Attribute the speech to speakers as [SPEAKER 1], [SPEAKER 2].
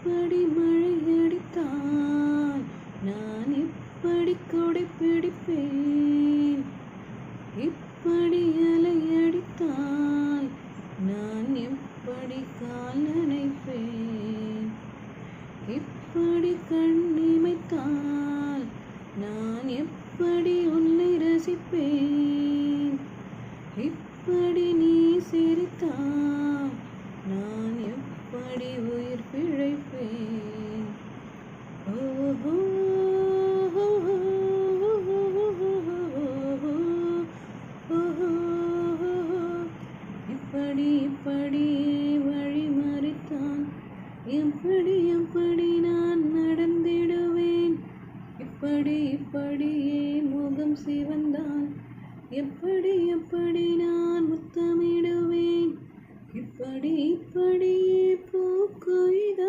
[SPEAKER 1] இப்படி மழையடித்தால் நான் எப்படி கொடை பிடிப்பேன்? இப்படி அலையடித்தால் நான் எப்படி கால் நனைப்பேன்? இப்படி கண்ணிமைத்தால் நான் எப்படி உன்னை ரசிப்பேன்? இப்படி நீ சிரித்தால் நான் எப்படி உயிர் பிழைப்பேன்? ஓஹோ இப்படியே வழி மறித்தான் எப்படி நான் நடந்திடுவேன்? இப்படியே முகம் சிவந்தான் எப்படி நான் முத்தமிடுவேன்? இப்படியே பூ கொய்தான்